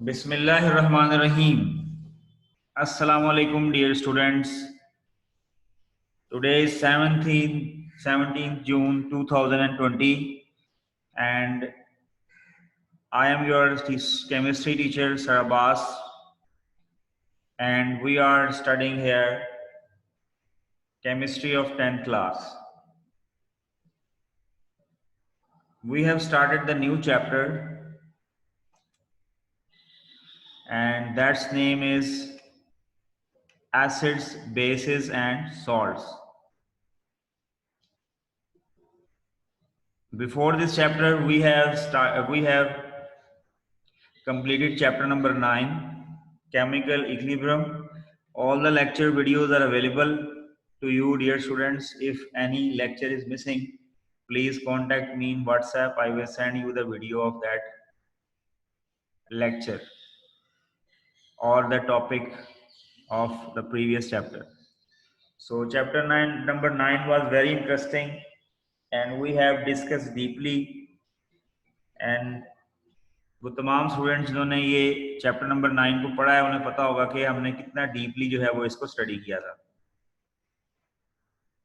Bismillahirrahmanirrahim. Assalamu alaikum, dear students. Today is 17th June 2020, and I am your chemistry teacher, Sir Abbas, and we are studying here chemistry of 10th class. We have started the new chapter, and that's name is acids, bases, and salts. Before this chapter, we have completed chapter number 9, chemical equilibrium. All the lecture videos are available to you, dear students. If any lecture is missing, please contact me in WhatsApp. I will send you the video of that lecture or the topic of the previous chapter. So chapter 9, number 9 was very interesting, and we have discussed deeply, and वो तमाम students जिन्होंने ये chapter number 9 को पढ़ा है उन्हें पता होगा कि हमने कितना डीपली जो है वो इसको स्टडी किया था.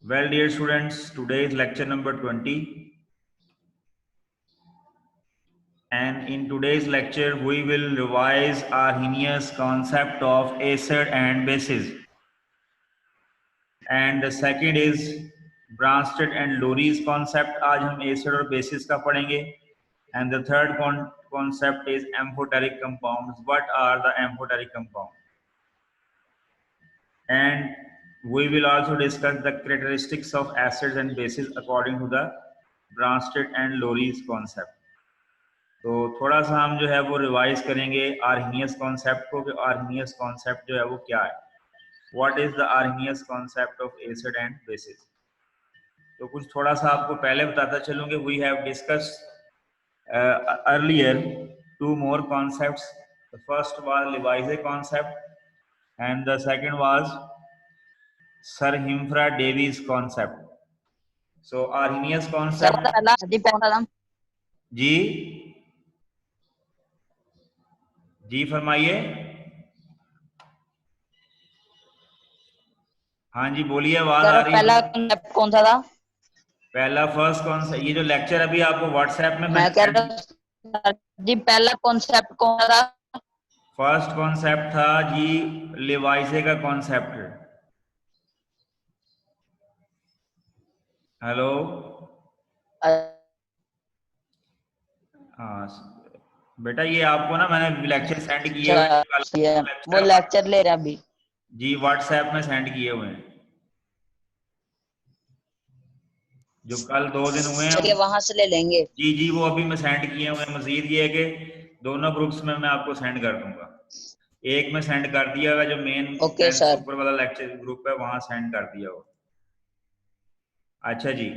Well, dear students, today is lecture number 20, and in today's lecture we will revise Arrhenius concept of acid and bases, and the second is Bronsted and Lowry's concept. आज हम acid और bases का पढ़ेंगे, and the third concept is amphoteric compounds. What are the amphoteric compounds? And we will also discuss the characteristics of acids and bases according to the Bronsted and Lowry's concept. तो थोड़ा सा हम जो है वो revise करेंगे Arrhenius concept को कि आर्हेनियस कॉन्सेप्ट जो है वो क्या है. What is the Arrhenius concept of acid and bases. तो कुछ थोड़ा सा आपको पहले बताता चलूं कि we have discussed earlier two more concepts. The first was Lavoisier concept and the second was Sir Himfra Davies concept. So Arrhenius concept. जी फरमाइए. हाँ जी बोलिए, आवाज आ रही है. पहला कॉन्सेप्ट कौन सा था? पहला फर्स्ट कॉन्सेप्ट, ये जो लेक्चर अभी आपको व्हाट्सएप में मैं कह रहा जी पहला कॉन्सेप्ट कौन सा था? फर्स्ट कॉन्सेप्ट था जी लिवाइसे का कॉन्सेप्ट. हेलो. हाँ बेटा, ये आपको ना मैंने लेक्चर सेंड किए हुए हैं. वो लेक्चर ले रहे हैं अभी जी, व्हाट्सएप में सेंड किए हुए हैं जो कल 2 दिन हुए हैं. वहां से ले लेंगे. जी जी, वो अभी मैं सेंड किए हुए हैं. मजीद ये है कि दोनों ग्रुप्स में मैं आपको सेंड कर दूंगा. एक में सेंड कर दिया होगा जो मेन ऊपर वाला लेक्चर ग्रुप है, वहां सेंड कर दिया होगा. अच्छा जी,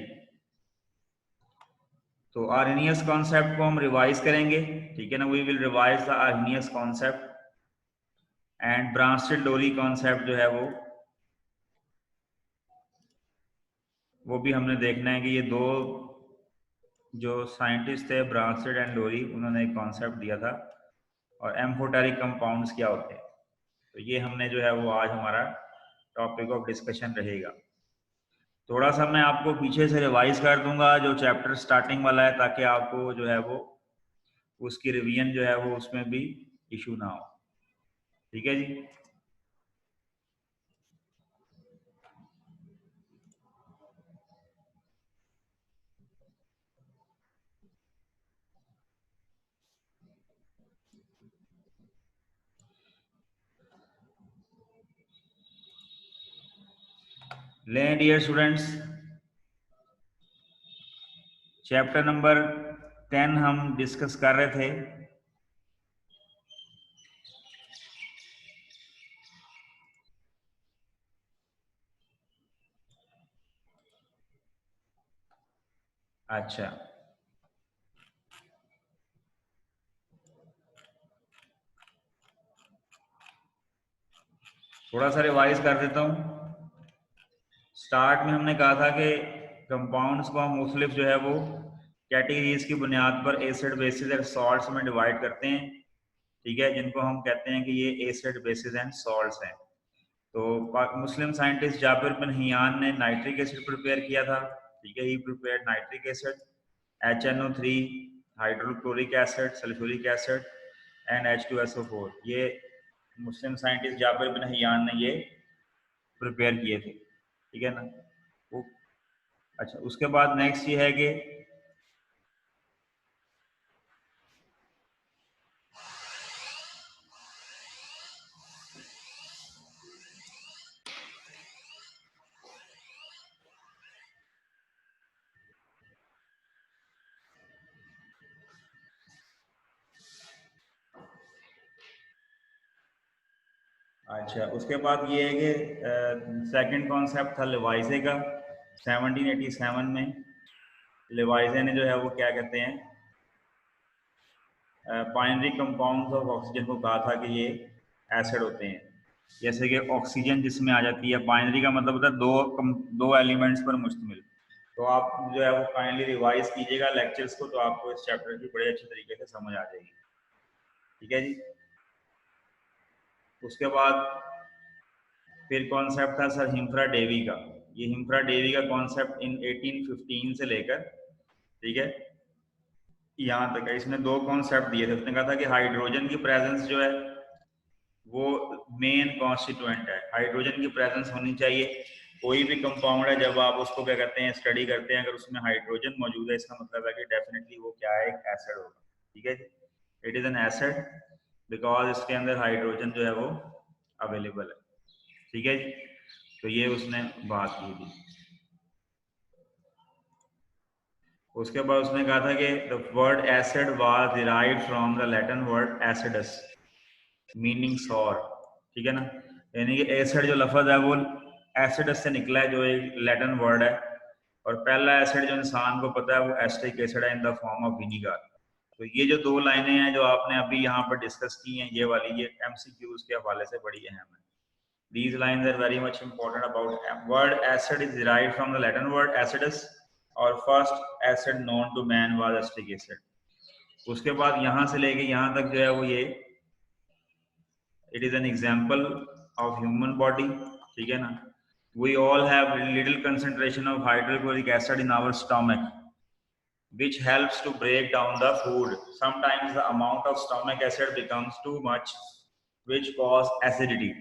तो आर्हेनियस कॉन्सेप्ट को हम रिवाइज करेंगे, ठीक है ना. We will revise the Arrhenius concept and Bronsted Lowry concept जो है वो भी हमने देखना है कि ये दो जो साइंटिस्ट थे ब्रांस्टेड एंड लोरी, उन्होंने एक कॉन्सेप्ट दिया था, और एम्फोटेरिक कंपाउंड्स क्या होते हैं. तो ये हमने जो है वो आज हमारा टॉपिक ऑफ डिस्कशन रहेगा. थोड़ा सा मैं आपको पीछे से रिवाइज कर दूंगा जो चैप्टर स्टार्टिंग वाला है, ताकि आपको जो है वो उसकी रिवीजन जो है वो उसमें भी इशू ना हो. ठीक है जी. लें डियर स्टूडेंट्स, चैप्टर नंबर 10 हम डिस्कस कर रहे थे. अच्छा, थोड़ा सा रिवाइज कर देता हूं. स्टार्ट में हमने कहा था कि कंपाउंड्स को हम मुख्तलिफ जो है वो कैटेगरीज की बुनियाद पर एसिड बेसिस और सॉल्ट्स में डिवाइड करते हैं. ठीक है, जिनको हम कहते हैं कि ये एसिड, बेसिस एंड सॉल्ट्स हैं। तो मुस्लिम साइंटिस्ट जाबिर बिन हियान ने नाइट्रिक एसिड प्रिपेयर किया था, ठीक है, he prepared nitric acid, HNO3, hydrochloric acid, sulphuric acid and H2SO4। ये मुस्लिम साइंटिस्ट जाबिर बिन हियान ने ये प्रिपेयर किए थे, ठीक है ना। वो अच्छा, उसके बाद नेक्स्ट ये है कि अच्छा, उसके बाद ये है कि सेकंड कॉन्सेप्ट था लिवाइजे का 1787 में। लिवाइजे ने जो है वो क्या कहते हैं, बाइनरी कंपाउंड्स ऑफ ऑक्सीजन को कहा था कि ये एसिड होते हैं। जैसे कि ऑक्सीजन जिसमें आ जाती है, बाइनरी का मतलब होता है दो एलिमेंट्स पर मुश्तमिल। तो आप जो है वो काइंडली रिवाइज कीजिएगा लेक्चर्स को, तो आपको इस चैप्टर की बड़े अच्छे तरीके से समझ आ जाएगी, ठीक है जी। उसके बाद फिर कॉन्सेप्ट था सर हिम्फ्रा डेवी का। ये हिम्फ्रा डेवी का कॉन्सेप्ट इन 1815 से लेकर, ठीक है, यहाँ तक है। इसने दो कॉन्सेप्ट दिए थे। उसने कहा था कि हाइड्रोजन की प्रेजेंस जो है वो मेन कॉन्स्टिट्यूएंट है, हाइड्रोजन की प्रेजेंस होनी चाहिए। कोई भी कंपाउंड है जब आप उसको क्या करते हैं, स्टडी करते हैं, अगर उसमें हाइड्रोजन मौजूद है, इसका मतलब है कि डेफिनेटली वो क्या है, एक एसिड होगा, ठीक है जी। It is an acid because इसके अंदर हाइड्रोजन जो है वो अवेलेबल है, ठीक है जी। तो ये उसने बात की थी। उसके बाद उसने कहा था कि the word acid was derived from the Latin word acidus meaning sour, ठीक है ना। यानी कि एसिड जो लफ्ज है वो एसिडस से निकला है, जो एक लैटिन वर्ड है। और पहला एसिड जो इंसान को पता है वो एस्टिक एसिड है in the form of vinegar. तो ये जो दो लाइनें हैं जो आपने अभी यहाँ पर डिस्कस की हैं, ये वाली, ये MCQs के हवाले से बड़ी अहम है। These lines are very much important about word acid is derived from the Latin word acidus, और first acid known to man was acetic acid। उसके बाद यहाँ से लेके यहाँ तक जो है वो ये it is an example of human body, ठीक है ना। We all have little concentration of hydrochloric acid in our stomach, which helps to break down the food. Sometimes the amount of stomach acid becomes too much, which cause acidity.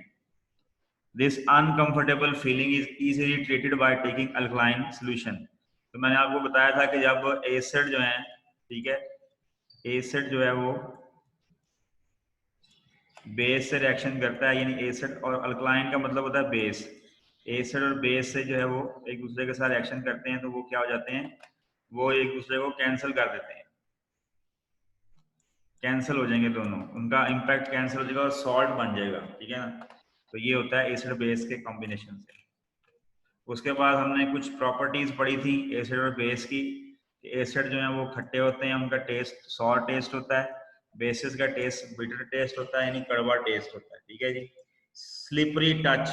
This uncomfortable feeling is easily treated by taking alkaline solution। तो मैंने आपको बताया था कि जब acid जो है, ठीक है, एसिड जो है वो बेस से रिएक्शन करता है, यानी एसिड और अल्कलाइन का मतलब होता है बेस। एसिड और बेस से जो है वो एक दूसरे के साथ रिएक्शन करते हैं, तो वो क्या हो जाते हैं, वो एक दूसरे को कैंसिल कर देते हैं, कैंसिल हो जाएंगे दोनों, उनका इम्पैक्ट कैंसिल हो जाएगा और सॉल्ट बन जाएगा, ठीक है ना। तो ये होता है एसिड बेस के कॉम्बिनेशन से। उसके बाद हमने कुछ प्रॉपर्टीज पढ़ी थी एसिड और बेस की। एसिड जो है वो खट्टे होते हैं, उनका टेस्ट सॉर टेस्ट होता है। बेसिस का टेस्ट बिटर टेस्ट होता है, यानी कड़वा टेस्ट होता है, ठीक है जी। स्लिपरी टच,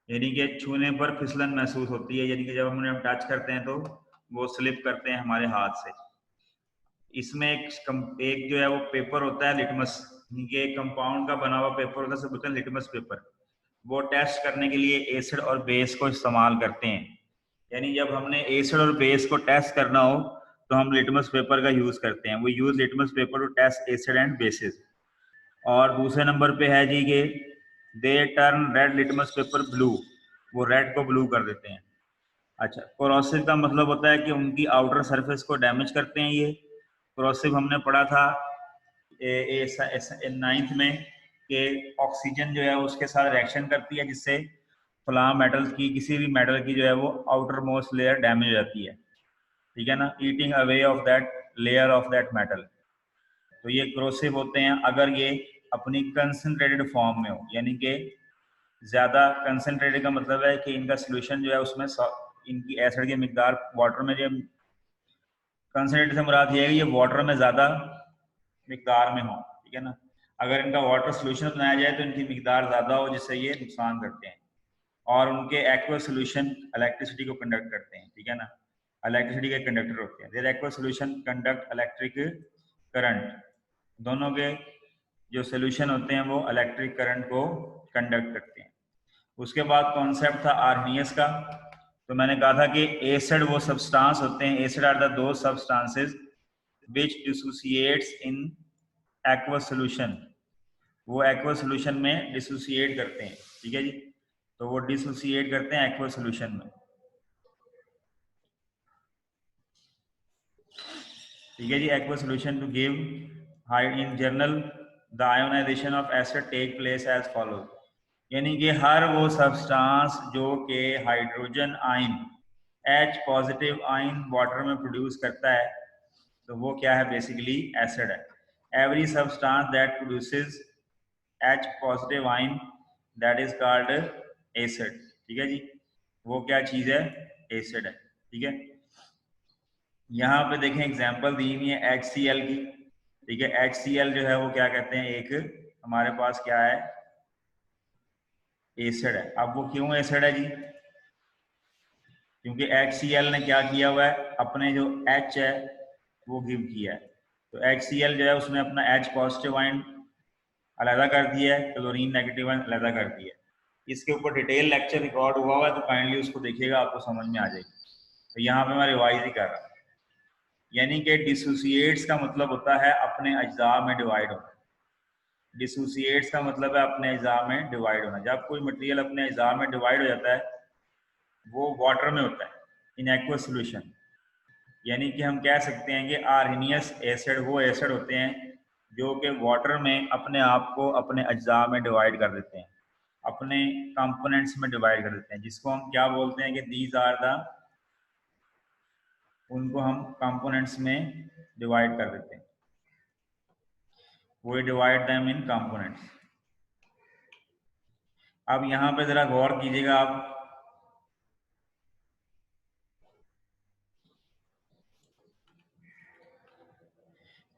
यानी कि छूने पर फिसलन महसूस होती है, यानी कि जब हम टच करते हैं तो वो स्लिप करते हैं हमारे हाथ से। इसमें एक जो है वो पेपर होता है लिटमस, ये कंपाउंड का बना हुआ पेपर होता है, सब बोलते हैं लिटमस पेपर। वो टेस्ट करने के लिए एसिड और बेस को इस्तेमाल करते हैं। यानी जब हमने एसिड और बेस को टेस्ट करना हो तो हम लिटमस पेपर का यूज करते हैं। वो use litmus paper to test acid and bases. और दूसरे नंबर पे है जी कि they turn red litmus paper blue, वो रेड को ब्लू कर देते हैं। अच्छा, कोरोसिव का मतलब होता है कि उनकी आउटर सरफेस को डैमेज करते हैं ये। कोरोसिव हमने पढ़ा था नाइन्थ में कि ऑक्सीजन जो है उसके साथ रिएक्शन करती है, जिससे फलां मेटल की, किसी भी मेटल की जो है वो आउटर मोस्ट लेयर डैमेज हो जाती है, ठीक है ना, eating away of that layer of that metal. तो ये क्रोसिव होते हैं अगर ये अपनी कंसंट्रेटेड फॉर्म में हो, यानी कि ज्यादा कंसंट्रेटेड का मतलब है कि इनका सोल्यूशन जो है उसमें इनकी एसिड की मिकदार वाटर में, जो कंसंट्रेटेड से मुराद ये है कि ये वाटर में ज्यादा मिकदार में हो, ठीक है ना। अगर इनका वाटर सोल्यूशन बनाया जाए तो इनकी मिकदार ज्यादा हो, जिससे ये नुकसान करते हैं। और उनके एक्वा सोल्यूशन इलेक्ट्रिसिटी को कंडक्ट करते हैं, ठीक है ना, इलेक्ट्रिसिटी के कंडक्टर होते हैं। Their aqua solution conduct electric current, दोनों के जो सोल्यूशन होते हैं वो इलेक्ट्रिक करंट को कंडक्ट करते हैं। उसके बाद कॉन्सेप्ट था आर्हेनियस का। तो मैंने कहा था कि एसिड वो सब्सटेंस होते हैं, एसिड आर द दो substances which dissociates in aqueous solution, वो एक्वस सोल्यूशन में डिसोसिएट करते हैं, ठीक है जी। तो वो डिसोसिएट करते हैं एक्वस सोल्यूशन में, ठीक है जी। Aqueous solution to give high in general the ionization of acid take place as follow, यानी कि हर वो सब्सटेंस जो कि hydrogen ion H positive ion water में प्रोड्यूस करता है, तो वो क्या है, बेसिकली एसिड है। Every substance that produces H positive ion that is called acid, ठीक है जी। वो क्या चीज है, एसिड है, ठीक है। यहाँ पे देखें एग्जांपल दी हुई है HCl की, ठीक है। HCl जो है वो क्या कहते हैं, एक हमारे पास क्या है, एसिड है। अब वो क्यों एसिड है जी, क्योंकि HCl ने क्या किया हुआ है, अपने जो H है वो गिव किया है। तो HCl जो है उसने अपना H पॉजिटिव आयन अलग कर दिया है, क्लोरीन नेगेटिव आयन अलग कर दिया है। इसके ऊपर डिटेल लेक्चर रिकॉर्ड हुआ हुआ है, तो काइंडली उसको देखिएगा, आपको समझ में आ जाएगी। तो यहाँ पे मैं रिवाइज ही कर रहा हूँ, यानी कि डिसोसिएट्स का मतलब होता है अपने अज्जा में डिवाइड होना। डिसोसिएट्स का मतलब है अपने अज्जा में डिवाइड होना। जब कोई मटेरियल अपने अज्जा में डिवाइड हो जाता है, वो वाटर में होता है इन एक्वस सोल्यूशन, यानी कि हम कह सकते हैं कि आर्हेनियस एसिड वो एसिड होते हैं जो कि वाटर में अपने आप को अपने अज्जा में डिवाइड कर देते हैं, अपने कंपोनेंट्स में डिवाइड कर देते हैं, जिसको हम क्या बोलते हैं कि दीज आर द, उनको हम कंपोनेंट्स में डिवाइड कर देते हैं, we divide them in components। अब यहाँ पे जरा गौर कीजिएगा आप,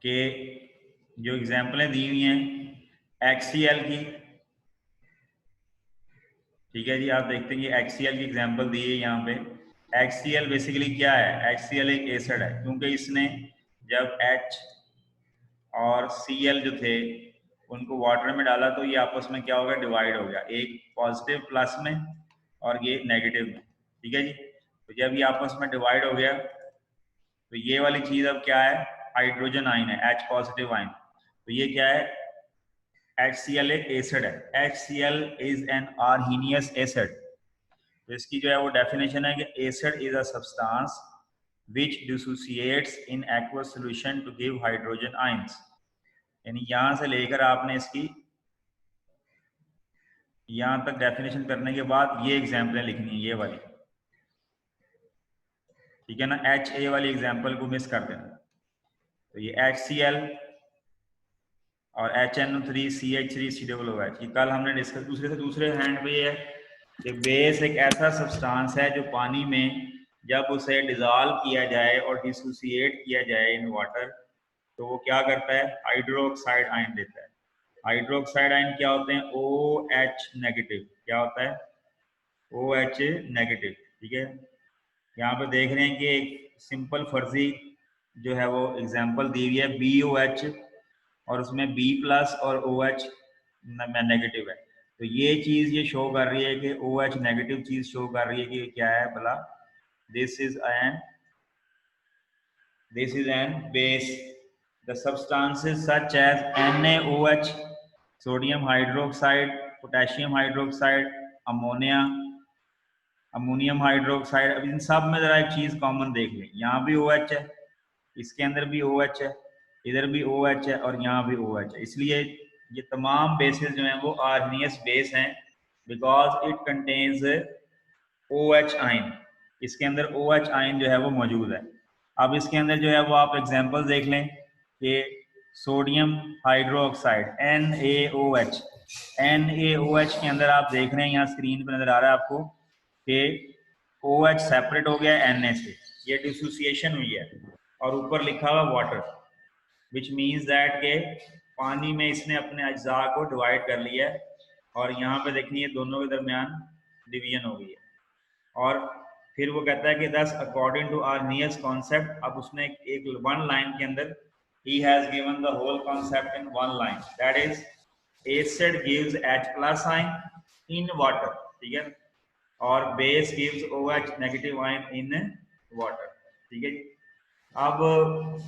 कि जो एग्जाम्पलें दी हुई हैं HCl की, ठीक है जी। आप देखते हैं कि HCl की एग्जाम्पल दी है यहाँ पे। HCl बेसिकली क्या है, HCl एक एसिड है, क्योंकि इसने जब H और Cl जो थे उनको वाटर में डाला तो ये आपस में क्या हो गया, डिवाइड हो गया, एक पॉजिटिव प्लस में और ये नेगेटिव में, ठीक है जी। तो जब ये आपस में डिवाइड हो गया तो ये वाली चीज अब क्या है, हाइड्रोजन आयन है, H पॉजिटिव आयन। तो ये क्या है, HCl एक एसिड है। HCl is N Arrhenius acid. तो इसकी जो है वो डेफिनेशन है कि acid is a substance which dissociates in aqueous solution to give hydrogen ions। यानी यहां से लेकर आपने इसकी यहां तक डेफिनेशन करने के बाद ये एग्जाम्पलें लिखनी है, ये वाली, ठीक है ना। HA वाली एग्जाम्पल को मिस कर देना। तो ये HCl और HNO3CH3COOH, ये कल हमने डिस्कस, दूसरे हैंड पे ये है कि बेस एक ऐसा सब्सटेंस है जो पानी में जब उसे डिजॉल्व किया जाए और डिसोसिएट किया जाए इन वाटर, तो वो क्या करता है, हाइड्रोक्साइड आयन देता है। हाइड्रोक्साइड आयन क्या होते हैं, OH नेगेटिव, क्या होता है, OH नेगेटिव, ठीक है। यहाँ पे देख रहे हैं कि एक सिंपल फर्जी जो है वो एग्जाम्पल दी हुई है BOH, और उसमें B प्लस और OH नेगेटिव है। तो ये चीज ये शो कर रही है कि OH नेगेटिव चीज शो कर रही है कि क्या है भला, this is an base. The substances such as NaOH, sodium hydroxide, potassium hydroxide, ammonia, ammonium hydroxide. अब इन सब में जरा एक चीज कॉमन देख लें, यहाँ भी OH है, इसके अंदर भी OH है, इधर भी OH है और यहाँ भी OH है। इसलिए ये तमाम बेसेस जो हैं वो आर्हेनियस बेस हैं, because it contains OH ion. इसके अंदर OH आयन जो है वो मौजूद है। अब इसके अंदर जो है वो आप एग्जांपल देख लें कि सोडियम हाइड्रोक्साइड NaOH, NaOH के अंदर आप देख रहे हैं, यहाँ स्क्रीन पर नजर आ रहा है आपको कि OH सेपरेट हो गया Na से, ये डिसोसिएशन हुई है, और ऊपर लिखा हुआ वाटर, विच मीन्स दैट के पानी में इसने अपने अज्जा को डिवाइड कर लिया है, और यहाँ पे देखिए दोनों के दरमियान डिवीजन हो गई है। और फिर वो कहता है कि दस अकॉर्डिंग टू आर्हेनियस कॉन्सेप्ट, अब उसने एक वन लाइन के अंदर he has given the whole concept in one line, that is acid gives H plus ion in water, ठीक है, और base gives OH negative ion in water, ठीक है जी। अब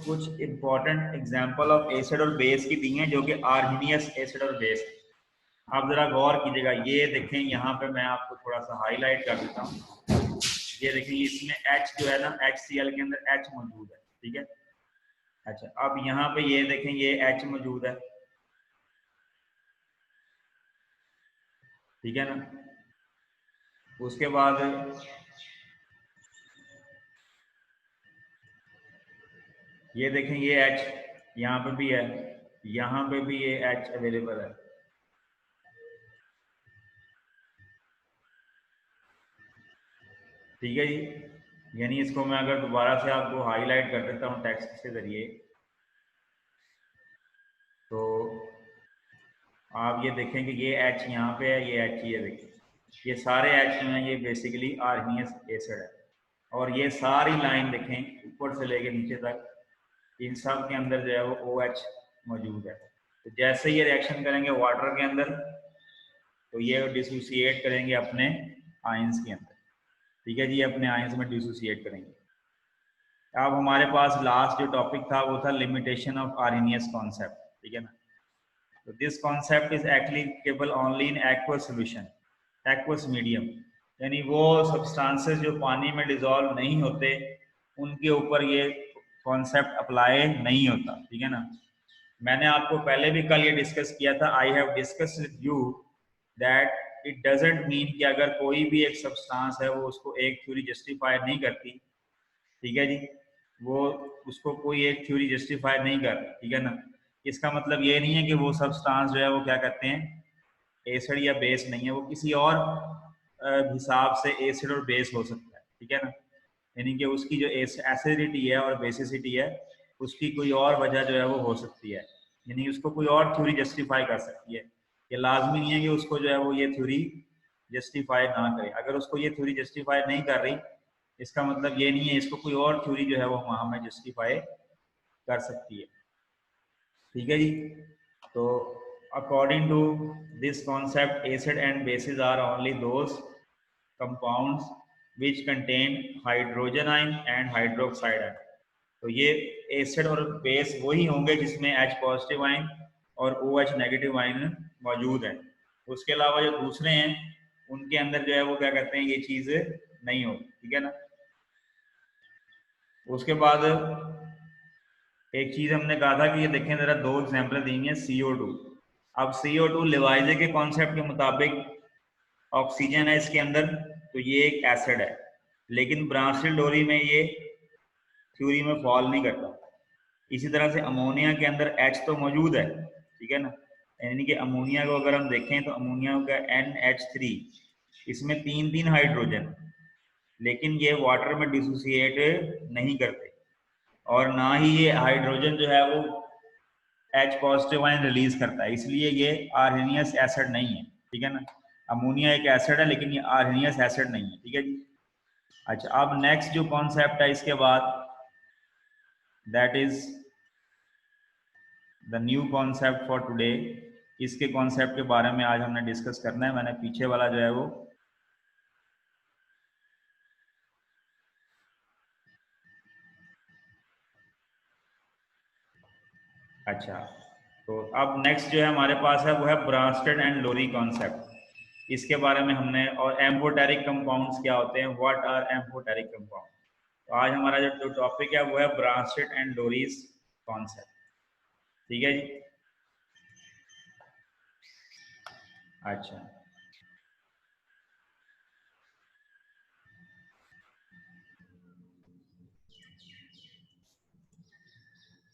कुछ इंपॉर्टेंट एग्जांपल ऑफ एसिड और बेस की दी हैं जो कि आर्हीनियस एसिड और बेस। आप जरा गौर कीजिएगा, ये देखें यहाँ पे मैं आपको थोड़ा सा हाईलाइट कर देता हूँ। ये देखें इसमें H जो है ना, HCl के अंदर H मौजूद है, ठीक है। अच्छा, अब यहाँ पे ये देखें ये H मौजूद है, ठीक है ना। उसके बाद ये देखें ये H यहाँ पे भी है, यहाँ पे भी ये H अवेलेबल है, ठीक है जी। यानी इसको मैं अगर दोबारा से आपको हाईलाइट कर देता हूँ टेक्स्ट के जरिए, तो आप ये देखें कि ये H यहाँ पे है, ये H ये देखें, ये सारे H जो हैं ये बेसिकली आर्हीनियस एसिड है। और ये सारी लाइन देखें ऊपर से लेके नीचे तक, इन सब के अंदर जो है वो OH मौजूद है। तो जैसे ये रिएक्शन करेंगे वाटर के अंदर, तो ये डिसोसिएट करेंगे अपने आयंस के अंदर, ठीक है जी, अपने आयंस में डिसोसिएट करेंगे। अब हमारे पास लास्ट जो टॉपिक था वो था लिमिटेशन ऑफ आर्हीनियस कॉन्सेप्ट, ठीक है ना। तो this concept is applicable only in aqueous solution, aqueous medium, यानी वो सब्सटेंसेस जो पानी में डिसॉल्व नहीं होते उनके ऊपर ये कॉन्सेप्ट अप्लाई नहीं होता, ठीक है ना। मैंने आपको पहले भी कल ये डिस्कस किया था, I have discuss with you that it doesn't mean कि अगर कोई भी एक सब्सटेंस है वो उसको एक थ्योरी जस्टिफाई नहीं करती, ठीक है जी, वो उसको कोई एक थ्योरी जस्टिफाई नहीं कर रही, ठीक है ना। इसका मतलब ये नहीं है कि वो सब्सटेंस जो है वो क्या कहते हैं एसिड या बेस नहीं है, वो किसी और हिसाब से एसिड और बेस हो सकता है, ठीक है ना। यानी कि उसकी जो एसिडिटी है और बेसिसिटी है उसकी कोई और वजह जो है वो हो सकती है, यानी उसको कोई और थ्योरी जस्टिफाई कर सकती है। ये लाजमी नहीं है कि उसको जो है वो ये थ्योरी जस्टिफाई ना करे। अगर उसको ये थ्योरी जस्टिफाई नहीं कर रही, इसका मतलब ये नहीं है इसको कोई और थ्योरी जो है वो वहां में जस्टिफाई कर सकती है, ठीक है जी। तो according to this concept acid and bases are only those compounds which contain hydrogen ion and hydroxide ion. तो ये एसिड और बेस वही होंगे जिसमें H पॉजिटिव आयन और OH नेगेटिव आयन मौजूद है। उसके अलावा जो दूसरे हैं उनके अंदर जो है वो क्या कहते हैं ये चीज नहीं होगी, ठीक है ना। उसके बाद एक चीज हमने कहा था कि ये देखें जरा, दो एग्जांपल दी हैं CO2। अब CO2 लिवाइजे के कॉन्सेप्ट के मुताबिक ऑक्सीजन है इसके अंदर, तो ये एक एसिड है, लेकिन ब्रांचिल डोरी में ये थ्योरी में फॉल नहीं करता। इसी तरह से अमोनिया के अंदर H तो मौजूद है, ठीक है ना, यानी कि अमोनिया को अगर हम देखें तो अमोनिया का NH3, इसमें 3 हाइड्रोजन, लेकिन ये वाटर में डिसोसिएट नहीं करते और ना ही ये हाइड्रोजन जो है वो H पॉजिटिव आयन रिलीज करता है, इसलिए ये आर्हीनियस एसिड नहीं है, ठीक है ना। अमोनिया एक एसिड है लेकिन ये आर्हीनियस एसिड नहीं है, ठीक है जी। अच्छा, अब नेक्स्ट जो कॉन्सेप्ट है इसके बाद, that is the new concept for today. इसके कॉन्सेप्ट के बारे में आज हमने डिस्कस करना है। मैंने पीछे वाला जो है वो अच्छा, तो अब नेक्स्ट जो है हमारे पास है वो है ब्रांस्टेड एंड लोरी कॉन्सेप्ट। इसके बारे में हमने, और एम्फोटेरिक कंपाउंड्स क्या होते हैं, व्हाट आर एम्फोटेरिक कंपाउंड। तो आज हमारा जो टॉपिक है वो है ब्रांस्टेड एंड लोरीज कॉन्सेप्ट, ठीक है जी। अच्छा,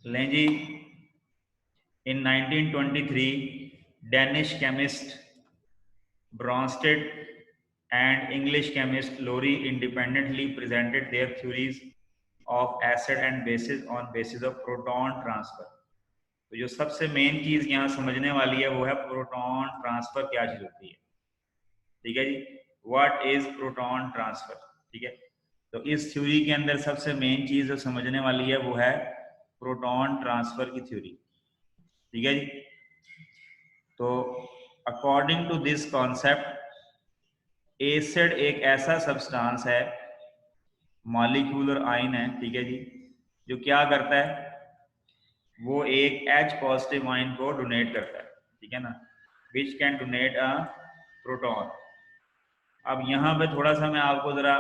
लें जी, in 1923 Danish chemist Bronsted and English chemist Lorry independently presented their theories of acid and bases on basis of proton transfer। तो जो सबसे मेन चीज यहाँ समझने वाली है वो है प्रोटॉन ट्रांसफर क्या चीज होती है, ठीक है जी। व्हाट इज प्रोटॉन ट्रांसफर, ठीक है। तो इस थ्योरी के अंदर सबसे मेन चीज जो समझने वाली है वो है प्रोटॉन ट्रांसफर की थ्योरी, ठीक है जी। तो according to this concept, acid एक ऐसा सब्सटेंस है, मॉलिक्यूलर आयन है, ठीक है जी, जो क्या करता है, वो एक H पॉजिटिव आयन को डोनेट करता है, ठीक है ना, which can donate a proton. अब यहाँ पे थोड़ा सा मैं आपको जरा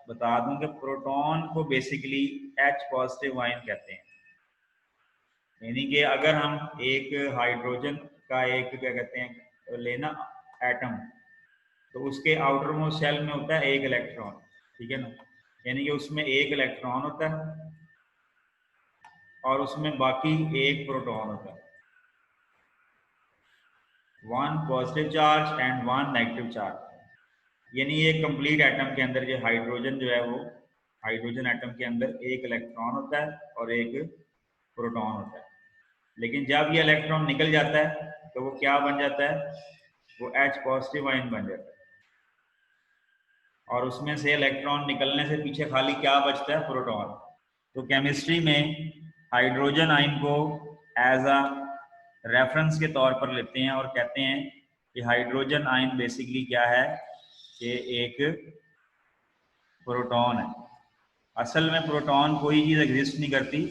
बता दूं कि प्रोटॉन को बेसिकली H पॉजिटिव आयन कहते हैं। यानी कि अगर हम एक हाइड्रोजन का एक क्या कहते हैं लेना एटम, तो उसके आउटर मोस्ट शेल में होता है एक इलेक्ट्रॉन, ठीक है ना, यानी कि उसमें एक इलेक्ट्रॉन होता है और उसमें बाकी एक प्रोटॉन होता है, one positive charge and one negative charge. यानी ये कंप्लीट एटम के अंदर जो हाइड्रोजन जो है वो हाइड्रोजन एटम के अंदर एक इलेक्ट्रॉन होता है और एक प्रोटॉन होता है। लेकिन जब ये इलेक्ट्रॉन निकल जाता है तो वो क्या बन जाता है, वो H पॉजिटिव आयन बन जाता है, और उसमें से इलेक्ट्रॉन निकलने से पीछे खाली क्या बचता है, प्रोटॉन। तो केमिस्ट्री में हाइड्रोजन आयन को एज अ रेफरेंस के तौर पर लेते हैं और कहते हैं कि हाइड्रोजन आयन बेसिकली क्या है, कि एक प्रोटॉन है। असल में प्रोटॉन कोई चीज़ एग्जिस्ट नहीं करती,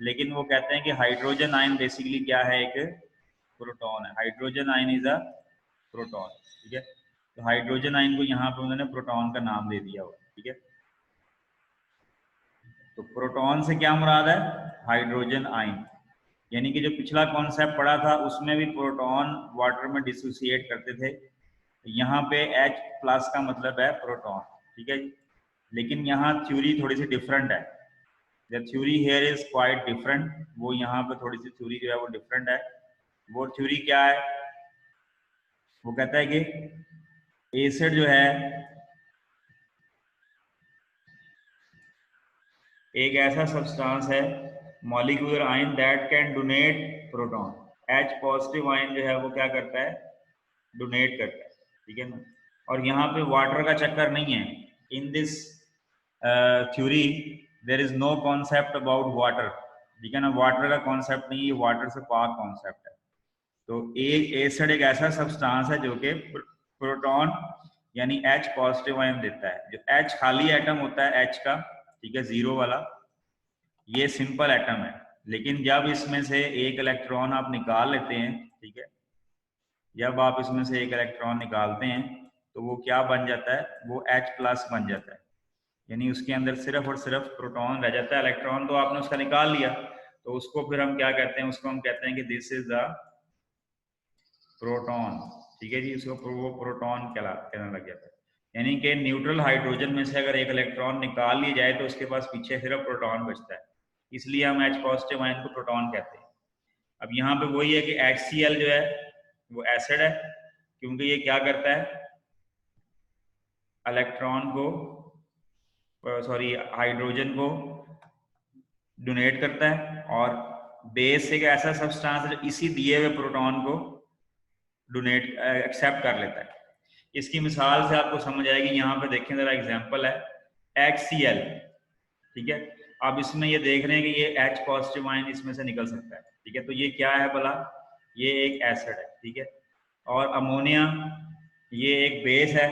लेकिन वो कहते हैं कि हाइड्रोजन आयन बेसिकली क्या है, एक प्रोटॉन है। Hydrogen ion is a proton, ठीक है। तो हाइड्रोजन आयन को यहाँ पे उन्होंने प्रोटॉन का नाम दे दिया हुआ, ठीक है। तो प्रोटॉन से क्या मुराद है, हाइड्रोजन आयन। यानी कि जो पिछला कॉन्सेप्ट पढ़ा था उसमें भी प्रोटॉन वाटर में डिसोसिएट करते थे, यहाँ पे H प्लस का मतलब है प्रोटॉन, ठीक है जी। लेकिन यहाँ थ्योरी थोड़ी सी डिफरेंट है, the theory here is quite different. वो यहाँ पे थोड़ी सी थ्योरी जो है वो डिफरेंट है। वो थ्योरी क्या है, वो कहता है कि एसिड जो है एक ऐसा सब्सटेंस है, molecular ion that can donate proton. H positive ion जो है वो क्या करता है, डोनेट करता है, ठीक है ना। और यहाँ पे वाटर का चक्कर नहीं है। In this theory there is no concept about water, ठीक है ना, वाटर का कॉन्सेप्ट नहीं है, वाटर से पाक कॉन्सेप्ट है। तो एक एसिड एक ऐसा सब्सटेंस है जो कि प्रोटॉन यानी H पॉजिटिव आयन देता है। जो H खाली एटम होता है H का, ठीक है, जीरो वाला, ये सिंपल एटम है। लेकिन जब इसमें से एक इलेक्ट्रॉन आप निकाल लेते हैं, ठीक है, जब आप इसमें से एक इलेक्ट्रॉन निकालते हैं तो वो क्या बन जाता है, वो H प्लस बन जाता है। यानी उसके अंदर सिर्फ और सिर्फ प्रोटॉन रह जाता है, इलेक्ट्रॉन तो आपने उसका निकाल लिया। तो उसको फिर हम क्या कहते हैं, उसको हम कहते हैं कि दिस इज द प्रोटॉन, ठीक है जी। उसको वो प्रोटॉन कहने लग जाता है। यानी कि न्यूट्रल हाइड्रोजन में से अगर एक इलेक्ट्रॉन निकाल लिया जाए तो उसके पास पीछे सिर्फ प्रोटॉन बचता है, इसलिए हम H पॉजिटिव आयन को प्रोटॉन कहते हैं। अब यहाँ पे वही है कि HCl जो है वो एसिड है, क्योंकि ये क्या करता है, इलेक्ट्रॉन को सॉरी हाइड्रोजन को डोनेट करता है, और बेस एक ऐसा सब्सटेंस है जो इसी दिए हुए प्रोटॉन को डोनेट एक्सेप्ट कर लेता है। इसकी मिसाल से आपको समझ आएगी। यहाँ पे देखें जरा, एग्जांपल है HCl, ठीक है। अब इसमें ये देख रहे हैं कि ये H पॉजिटिव आयन इसमें से निकल सकता है, ठीक है। तो ये क्या है भला, ये एक एसिड है, ठीक है। और अमोनिया ये एक बेस है,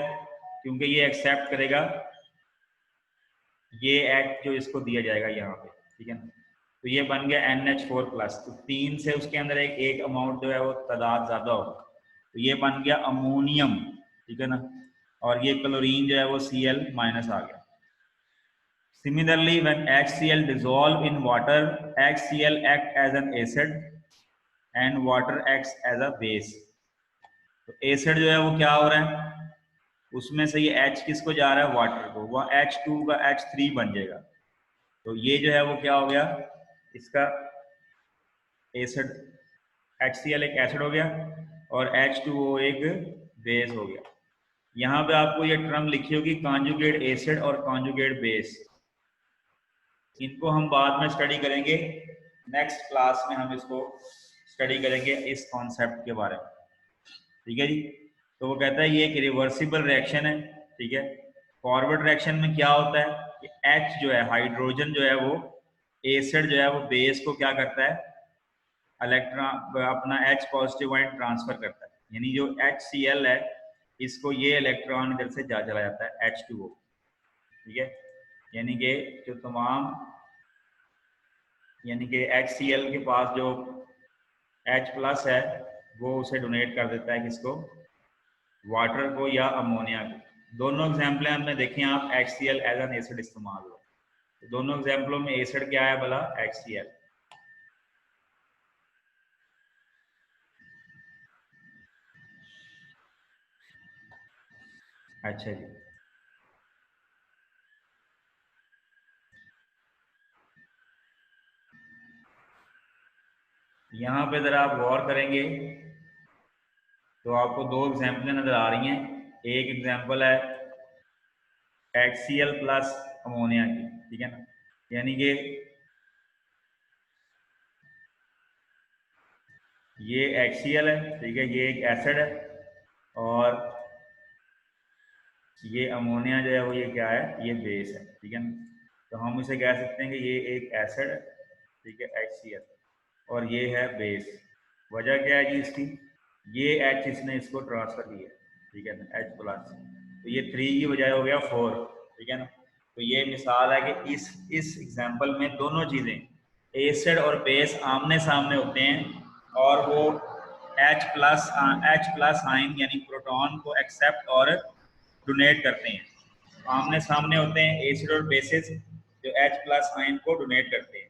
क्योंकि ये एक्सेप्ट करेगा ये H जो इसको दिया जाएगा यहाँ पे, ठीक है ना। तो ये बन गया NH4+। तो 3 से उसके अंदर एक अमाउंट जो है वो तादाद ज्यादा होगा, तो ये बन गया अमोनियम, ठीक है ना। और ये क्लोरीन जो है वो Cl- आ गया। Similarly, when HCl dissolve in water, HCl act as an acid and water acts as a base। तो एसिड जो है वो क्या हो रहा है, उसमें से ये H किसको जा रहा है, वाटर को, वह H2 का H3 बन जाएगा। तो ये जो है वो क्या हो गया, इसका एसिड, HCl एक एसिड हो गया और H2O एक बेस हो गया। यहाँ पे आपको ये टर्म लिखी होगी कॉन्जुगेट एसिड और कॉन्जुगेट बेस। इनको हम बाद में स्टडी करेंगे, नेक्स्ट क्लास में हम इसको स्टडी करेंगे इस कॉन्सेप्ट के बारे में, ठीक है जी। तो वो कहता है ये एक रिवर्सिबल रिएक्शन है, ठीक है। फॉरवर्ड रिएक्शन में क्या होता है कि H जो है हाइड्रोजन जो है वो एसिड जो है वो बेस को क्या करता है, इलेक्ट्रॉन अपना H पॉजिटिव आयन ट्रांसफर करता है, यानी जो HCl है इसको ये इलेक्ट्रॉन इधर से जा चला जाता है H2O, ठीक है। यानी कि जो तमाम यानी कि HCl के पास जो H प्लस है वो उसे डोनेट कर देता है किसको, वाटर को या अमोनिया को। दोनों एग्जाम्पल हमने देखे हैं आप, HCl एज एन एसिड इस्तेमाल हुआ, तो दोनों एग्जाम्पलों में एसिड क्या है भला, HCl। अच्छा जी, यहाँ पे जरा आप गौर करेंगे तो आपको दो एग्जाम्पलें नजर आ रही हैं। एक एग्जाम्पल है HCl प्लस अमोनिया की, ठीक है ना, यानी कि ये HCl है, ठीक है, ये एक एसिड है, और ये अमोनिया जो है वो ये क्या है, ये बेस है, ठीक है ना। तो हम इसे कह सकते हैं कि ये एक एसिड है, ठीक है, HCl, और ये है बेस। वजह क्या है जी इसकी, ये H इसने इसको ट्रांसफर किया, ठीक है ना, H प्लस, तो ये 3 की बजाय हो गया 4, ठीक है ना। तो ये मिसाल है कि इस एग्जाम्पल में दोनों चीज़ें, एसिड और बेस आमने सामने होते हैं, और वो H प्लस आयन यानी प्रोटॉन को एक्सेप्ट और डोनेट करते हैं। आमने सामने होते हैं एसिड और बेसिस जो H प्लस आयन को डोनेट करते हैं।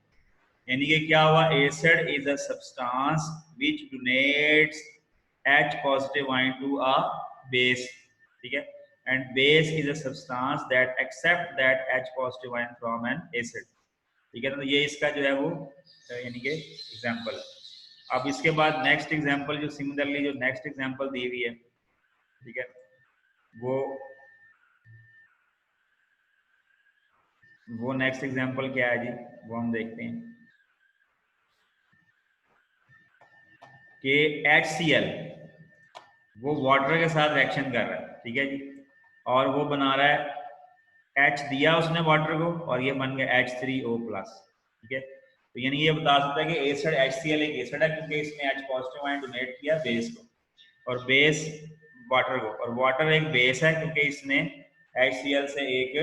यानी कि क्या हुआ, acid is a substance which donates H positive ion to a base, ठीक है, and base is a substance that accept that H positive ion from an acid, ठीक है ना। तो ये इसका जो है वो यानी कि एग्जांपल है। अब इसके बाद नेक्स्ट एग्जांपल जो सिमिलरली जो नेक्स्ट एग्जांपल दी हुई है, ठीक है, वो नेक्स्ट एग्जांपल क्या है जी, वो हम देखते हैं कि HCl वो वाटर के साथ रिएक्शन कर रहा है, ठीक है जी, और वो बना रहा है, H दिया उसने वाटर को और ये बन गया H3O प्लस, ठीक है। तो यानी ये बता सकता है कि एसिड HCl एक एसिड है क्योंकि इसने H पॉजिटिव आयन डोनेट किया बेस को, और बेस वाटर को, और वाटर एक बेस है क्योंकि इसने HCl से एक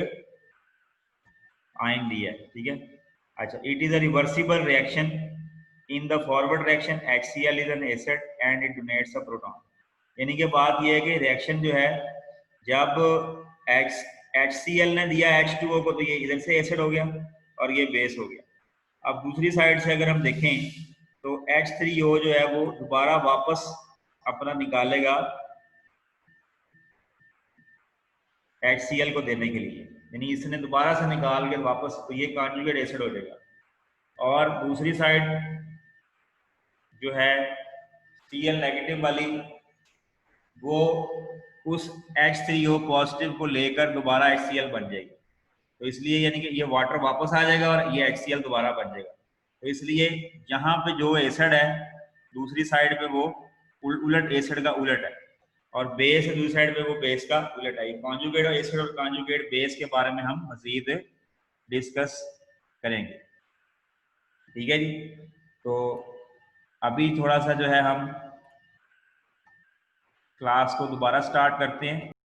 आयन दिया है, ठीक है। अच्छा, it is a reversible reaction, in the forward reaction HCl is an acid and it donates a proton. यानी कि बात यह है कि रिएक्शन जो है, जब HCl ने दिया H2O को तो ये इधर से एसिड हो गया और ये बेस हो गया। अब दूसरी साइड से अगर हम देखें तो H3O जो है वो दोबारा वापस अपना निकालेगा HCl को देने के लिए, यानी इसने दोबारा से निकाल के वापस, तो ये कॉन्जुगेट एसिड हो जाएगा। और दूसरी साइड जो है Cl नेगेटिव वाली, वो उस H3O पॉजिटिव को लेकर दोबारा HCl बन जाएगी, तो इसलिए यानी कि ये वाटर वापस आ जाएगा और ये HCl दोबारा बन जाएगा। तो इसलिए यहाँ पे जो एसिड है दूसरी साइड पे वो उलट एसिड का उलट है, और बेस दूसरी साइड पे वो बेस का उलट है। कॉन्जुगेट एसिड और कॉन्जुगेट बेस के बारे में हम मजीद डिस्कस करेंगे, ठीक है जी। तो अभी थोड़ा सा जो है हम क्लास को दोबारा स्टार्ट करते हैं।